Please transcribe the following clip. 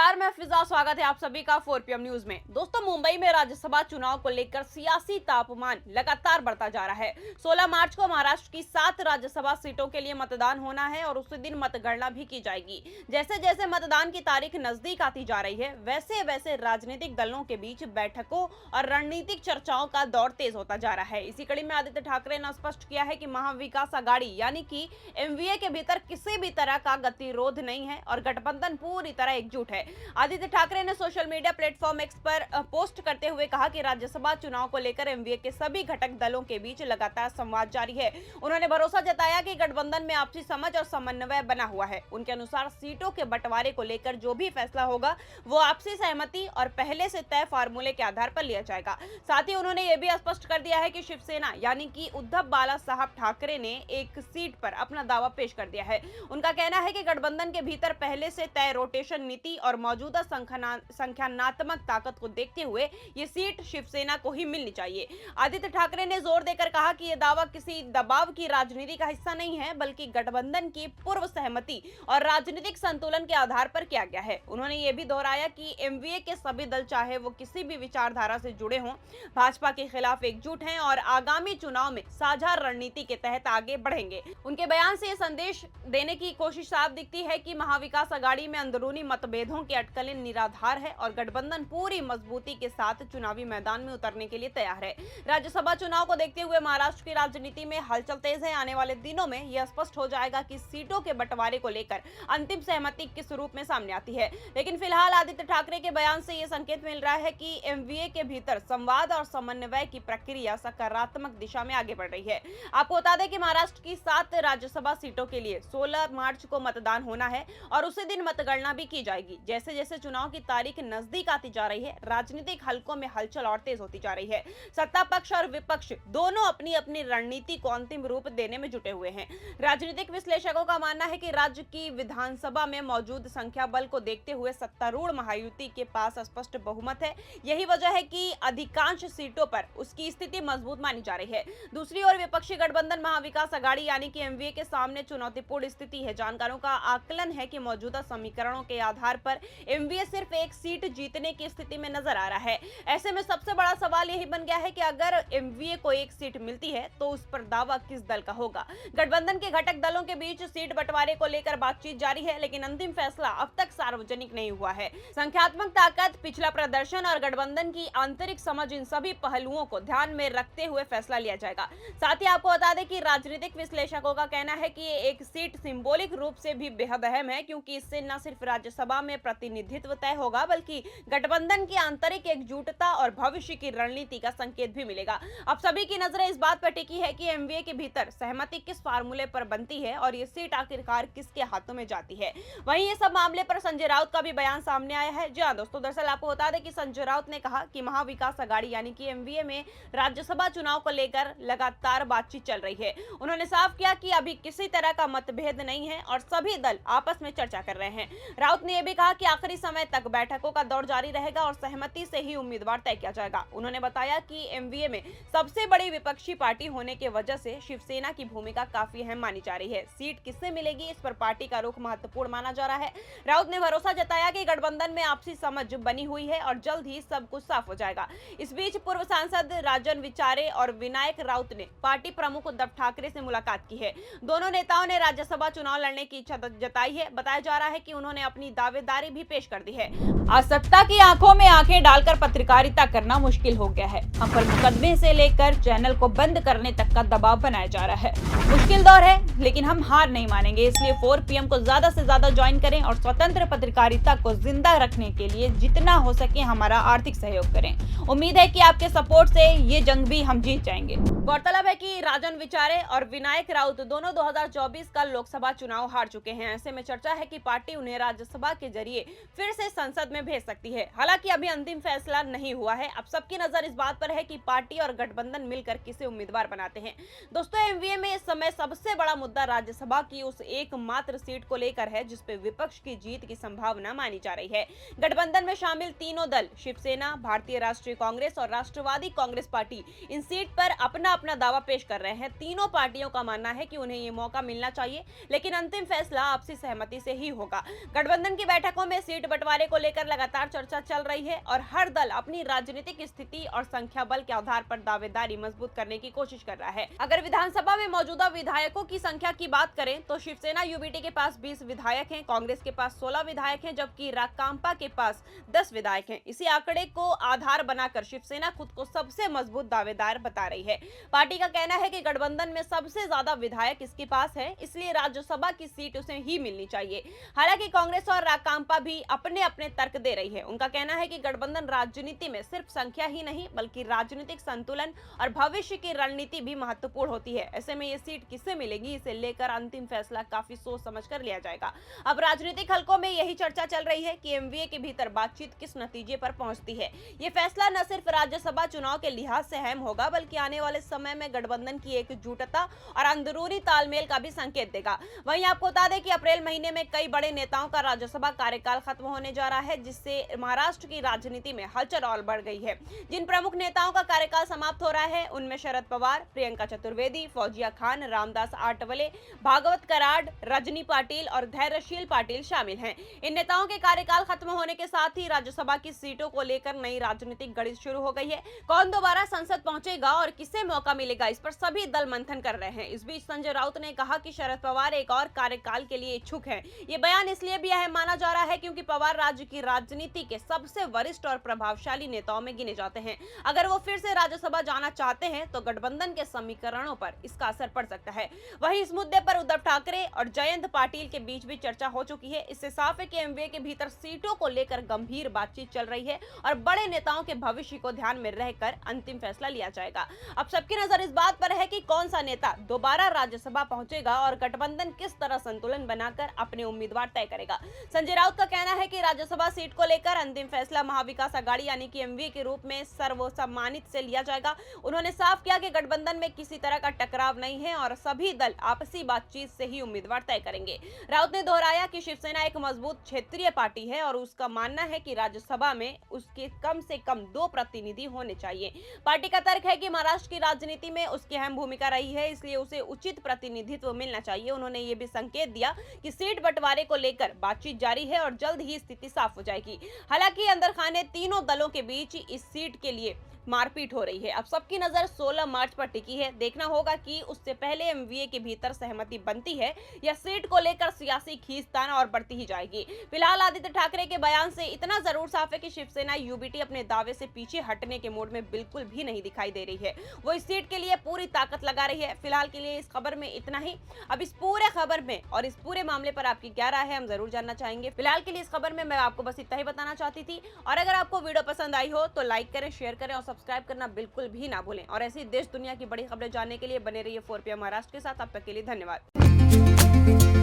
नमस्कार, मैं फिजा। स्वागत है आप सभी का 4 PM न्यूज में। दोस्तों, मुंबई में राज्यसभा चुनाव को लेकर सियासी तापमान लगातार बढ़ता जा रहा है। 16 मार्च को महाराष्ट्र की 7 राज्यसभा सीटों के लिए मतदान होना है और उसी दिन मतगणना भी की जाएगी। जैसे जैसे मतदान की तारीख नजदीक आती जा रही है, वैसे वैसे राजनीतिक दलों के बीच बैठकों और रणनीतिक चर्चाओं का दौर तेज होता जा रहा है। इसी कड़ी में आदित्य ठाकरे ने स्पष्ट किया है कि महाविकास आघाड़ी यानी कि एमवीए के भीतर किसी भी तरह का गतिरोध नहीं है और गठबंधन पूरी तरह एकजुट है। आदित्य ठाकरे ने सोशल मीडिया प्लेटफॉर्म एक्स पर पोस्ट करते हुए कहा कि राज्यसभा चुनाव को लेकर एमवीए के सभी घटक दलों के बीच लगातार संवाद जारी है। उन्होंने भरोसा जताया कि गठबंधन में आपसी समझ और समन्वय बना हुआ है। उनके अनुसार सीटों के बंटवारे को लेकर जो भी फैसला होगा वो आपसी सहमति और पहले से तय फार्मूले के आधार पर लिया जाएगा। साथ ही उन्होंने ये भी स्पष्ट कर दिया है कि शिवसेना यानी कि उद्धव बाला साहब ठाकरे ने एक सीट पर अपना दावा पेश कर दिया है। उनका कहना है कि गठबंधन के भीतर पहले से तय रोटेशन नीति और मौजूदा संख्यानात्मक ताकत को देखते हुए ये सीट शिवसेना को ही मिलनी चाहिए। आदित्य ठाकरे ने जोर देकर कहा कि यह दावा किसी दबाव की राजनीति का हिस्सा नहीं है, बल्कि गठबंधन की पूर्व सहमति और राजनीतिक संतुलन के आधार पर किया गया है। उन्होंने ये भी दोहराया कि एमवीए के सभी दल चाहे वो किसी भी विचारधारा से जुड़े हों, भाजपा के खिलाफ एकजुट हैं और आगामी चुनाव में साझा रणनीति के तहत आगे बढ़ेंगे। उनके बयान से ये संदेश देने की कोशिश साफ दिखती है कि महाविकास आघाड़ी में अंदरूनी मतभेदों की अटकलें निराधार है और गठबंधन पूरी मजबूती के साथ चुनावी मैदान में उतरने के लिए तैयार है। राज्यसभा चुनाव को देखते हुए महाराष्ट्र की राजनीति में हलचल तेज है। आने वाले दिनों में यह स्पष्ट हो जाएगा कि सीटों के बंटवारे को लेकर अंतिम सहमति किस रूप में सामने आती है। लेकिन फिलहाल आदित्य ठाकरे के बयान से यह संकेत मिल रहा है कि एमवीए के भीतर संवाद और समन्वय की प्रक्रिया सकारात्मक दिशा में आगे बढ़ रही है। आपको बता दें कि महाराष्ट्र की 7 राज्यसभा सीटों के लिए 16 मार्च को मतदान होना है और उसी दिन मतगणना भी की जाएगी। जैसे जैसे चुनाव की तारीख नजदीक आती जा रही है, राजनीतिक हलकों में हलचल और तेज होती जा रही है। सत्ता पक्ष और विपक्ष दोनों अपनी अपनी रणनीति को अंतिम रूप देने में जुटे हुए हैं। राजनीतिक विश्लेषकों का मानना है कि राज्य की विधानसभा में मौजूद संख्या बल को देखते हुए सत्तारूढ़ महायुति के पास स्पष्ट बहुमत है। यही वजह है कि अधिकांश सीटों पर उसकी स्थिति मजबूत मानी जा रही है। दूसरी ओर विपक्षी गठबंधन महाविकास आघाड़ी यानी कि एमवीए के सामने चुनौतीपूर्ण स्थिति है। जानकारों का आकलन है कि मौजूदा समीकरणों के आधार पर एमवीए सिर्फ एक सीट जीतने की स्थिति में नजर आ रहा है। ऐसे में सबसे बड़ा सवाल यही बन गया है कि अगर एमवीए को एक सीट मिलती है तो उस पर दावा किस दल का होगा। गठबंधन के घटक दलों के बीच सीट बंटवारे को लेकर बातचीत जारी है, लेकिन अंतिम फैसला अब तक सार्वजनिक नहीं हुआ है। संख्यात्मक ताकत, पिछला प्रदर्शन और गठबंधन की आंतरिक समझ, इन सभी पहलुओं को ध्यान में रखते हुए फैसला लिया जाएगा। साथ ही आपको बता दें कि राजनीतिक विश्लेषकों का कहना है कि एक सीट सिंबॉलिक रूप से भी बेहद अहम है, क्योंकि इससे न सिर्फ राज्यसभा में प्रतिनिधित्व तय होगा, बल्कि गठबंधन की आंतरिक एकजुटता और भविष्य की रणनीति का संकेत भी मिलेगा। अब सभी की नजरें इस बात पर टिकी है कि एमवीए के भीतर सहमति किस फार्मूले पर बनती है और ये सीट आखिरकार किसके हाथों में जाती है। वहीं ये सब मामले पर संजय राउत का भी बयान सामने आया है। जी हां दोस्तों, दरअसल आपको बता दें कि संजय राउत ने कहा कि महाविकास आघाड़ी यानी कि एमवीए में राज्यसभा चुनाव को लेकर लगातार बातचीत चल रही है। उन्होंने साफ किया कि अभी किसी तरह का मतभेद नहीं है और सभी दल आपस में चर्चा कर रहे हैं। राउत ने यह भी कहा कि आखिरी समय तक बैठकों का दौर जारी रहेगा और सहमति से ही उम्मीदवार तय किया जाएगा। उन्होंने बताया कि एमवीए में सबसे बड़ी विपक्षी पार्टी होने की वजह से शिवसेना की भूमिका काफी अहम मानी जा रही है। सीट किससे मिलेगी, इस पर पार्टी का रुख महत्वपूर्ण माना जा रहा है। राउत ने भरोसा जताया कि गठबंधन में आपसी समझ बनी हुई है और जल्द ही सब कुछ साफ हो जाएगा। इस बीच पूर्व सांसद राजन विचारे और विनायक राउत ने पार्टी प्रमुख उद्धव ठाकरे से मुलाकात की है। दोनों नेताओं ने राज्यसभा चुनाव लड़ने की इच्छा जताई है। बताया जा रहा है कि उन्होंने अपनी दावेदारी भी पेश कर दी है। आज सत्ता की आंखों में आंखें डालकर पत्रकारिता करना मुश्किल हो गया है। हम पर मुकदमे से लेकर चैनल को बंद करने तक का दबाव बनाया जा रहा है। मुश्किल दौर है, लेकिन हम हार नहीं मानेंगे। इसलिए 4 PM को ज्यादा से ज्यादा ज्वाइन करें और स्वतंत्र पत्रकारिता को जिंदा रखने के लिए जितना हो सके हमारा आर्थिक सहयोग करें। उम्मीद है कि आपके सपोर्ट से ये जंग भी हम जीत जाएंगे। गौरतलब है कि राजन विचारे और विनायक राउत दोनों 2024 का लोकसभा चुनाव हार चुके हैं। ऐसे में चर्चा है कि पार्टी उन्हें राज्यसभा के जरिए फिर से संसद में भेज सकती है। हालांकि अभी अंतिम फैसला नहीं हुआ है। अब सबकी नजर इस बात पर है कि पार्टी और गठबंधन मिलकर किसे उम्मीदवार बनाते हैं। दोस्तों, एमवीए में इस समय सबसे बड़ा मुद्दा राज्यसभा की उस एकमात्र सीट को लेकर है जिसपे विपक्ष की जीत की संभावना मानी जा रही है। गठबंधन में शामिल तीनों दल शिवसेना, भारतीय राष्ट्रीय कांग्रेस और राष्ट्रवादी कांग्रेस पार्टी इन सीट पर अपना अपना दावा पेश कर रहे हैं। तीनों पार्टियों का मानना है कि उन्हें ये मौका मिलना चाहिए, लेकिन अंतिम फैसला आपसी सहमति से ही होगा। गठबंधन की बैठकों में में सीट बंटवारे को लेकर लगातार चर्चा चल रही है और हर दल अपनी राजनीतिक स्थिति और संख्या बल के आधार पर दावेदारी मजबूत करने की कोशिश कर रहा है। अगर विधानसभा में मौजूदा विधायकों की संख्या की बात करें तो शिवसेना यूबीटी के पास 20 विधायक हैं, कांग्रेस के पास 16 विधायक हैं, जबकि राकांपा के पास 10 विधायक हैं। इसी आंकड़े को आधार बनाकर शिवसेना खुद को सबसे मजबूत दावेदार बता रही है। पार्टी का कहना है कि गठबंधन में सबसे ज्यादा विधायक इसके पास है, इसलिए राज्यसभा की सीट उसे ही मिलनी चाहिए। हालांकि कांग्रेस और राकांपा भी अपने अपने तर्क दे रही है। उनका कहना है कि गठबंधन राजनीति में सिर्फ संख्या ही नहीं बल्कि राजनीतिक संतुलन और भविष्य की रणनीति भी महत्वपूर्ण होती है। ऐसे में ये सीट किसे मिलेगी, इसे लेकर अंतिम फैसला काफी सोच समझ कर लिया जाएगा। अब राजनीतिक हलकों में यही चर्चा चल रही है कि एमवीए के भीतर बातचीत किस नतीजे पर पहुंचती है। ये फैसला न सिर्फ राज्यसभा चुनाव के लिहाज से अहम होगा बल्कि आने वाले समय में गठबंधन की एकजुटता और अंदरूनी तालमेल का भी संकेत देगा। वहीं आपको बता दें कि अप्रैल महीने में कई बड़े नेताओं का राज्यसभा कार्यकाल खत्म होने जा रहा है, जिससे महाराष्ट्र की राजनीति में हलचल और बढ़ गई है। जिन प्रमुख नेताओं का कार्यकाल समाप्त हो रहा है उनमें शरद पवार, प्रियंका चतुर्वेदी, फौजिया खान, रामदास आठवले, भागवत कराड, रजनी पाटिल और धैर्यशील पाटिल शामिल हैं। इन नेताओं के कार्यकाल खत्म होने के साथ ही राज्यसभा की सीटों को लेकर नई राजनीतिक गणित शुरू हो गई है। कौन दोबारा संसद पहुंचेगा और किसे मौका मिलेगा, इस पर सभी दल मंथन कर रहे हैं। इस बीच संजय राउत ने कहा कि शरद पवार एक और कार्यकाल के लिए इच्छुक हैं। ये बयान इसलिए भी अहम माना जा रहा है क्योंकि पवार राज्य की राजनीति के सबसे वरिष्ठ और प्रभावशाली नेताओं में गिने जाते हैं। अगर वो फिर से राज्यसभा जाना चाहते हैं तो गठबंधन के समीकरणों पर इसका असर पड़ सकता है। वहीं इस मुद्दे पर उद्धव ठाकरे और जयंत पाटिल के बीच भी चर्चा हो चुकी है। इससे साफ है कि एमवीए के भीतर सीटों को लेकर गंभीर बातचीत चल रही है और बड़े नेताओं के भविष्य को ध्यान में रहकर अंतिम फैसला लिया जाएगा। अब सबकी नजर इस बात पर है कि कौन सा नेता दोबारा राज्यसभा पहुंचेगा और गठबंधन किस तरह संतुलन बनाकर अपने उम्मीदवार तय करेगा। संजय राउत का कहना है कि राज्यसभा सीट को लेकर अंतिम फैसला महाविकास आघाड़ी यानी कि एमवीए के रूप में सर्वसम्मानित से लिया जाएगा। उन्होंने साफ किया कि गठबंधन में किसी तरह का टकराव नहीं है और सभी दल आपसी बातचीत से ही उम्मीदवार तय करेंगे। राउत ने दोहराया कि शिवसेना एक मजबूत क्षेत्रीय पार्टी है और उसका मानना है कि राज्यसभा में उसके कम से कम 2 प्रतिनिधि होने चाहिए। पार्टी का तर्क है कि महाराष्ट्र की राजनीति में उसकी अहम भूमिका रही है, इसलिए उसे उचित प्रतिनिधित्व मिलना चाहिए। उन्होंने ये भी संकेत दिया कि सीट बंटवारे को लेकर बातचीत जारी है और जल्द ही स्थिति साफ हो जाएगी। हालांकि अंदर खाने तीनों दलों के बीच इस सीट के लिए मारपीट हो रही है। अब सबकी नजर 16 मार्च पर टिकी है। देखना होगा कि उससे पहले एमवीए के भीतर सहमति बनती है या सीट को लेकर सियासी खींचतान और बढ़ती ही जाएगी। फिलहाल आदित्य ठाकरे के बयान से इतना जरूर साफ है कि शिवसेना यूबीटी अपने दावे से पीछे हटने के मूड में बिल्कुल भी नहीं दिखाई दे रही है। वो इस सीट के लिए पूरी ताकत लगा रही है। फिलहाल के लिए इस खबर में इतना ही। अब इस पूरे खबर में और इस पूरे मामले पर आपकी क्या राय है हम जरूर जानना चाहेंगे। फिलहाल के लिए इस खबर में मैं आपको बस इतना ही बताना चाहती थी और अगर आपको वीडियो पसंद आई हो तो लाइक करें, शेयर करें और सब्सक्राइब करना बिल्कुल भी ना भूलें। और ऐसी देश दुनिया की बड़ी खबरें जानने के लिए बने रहिए 4PM महाराष्ट्र के साथ। अब तक के लिए धन्यवाद।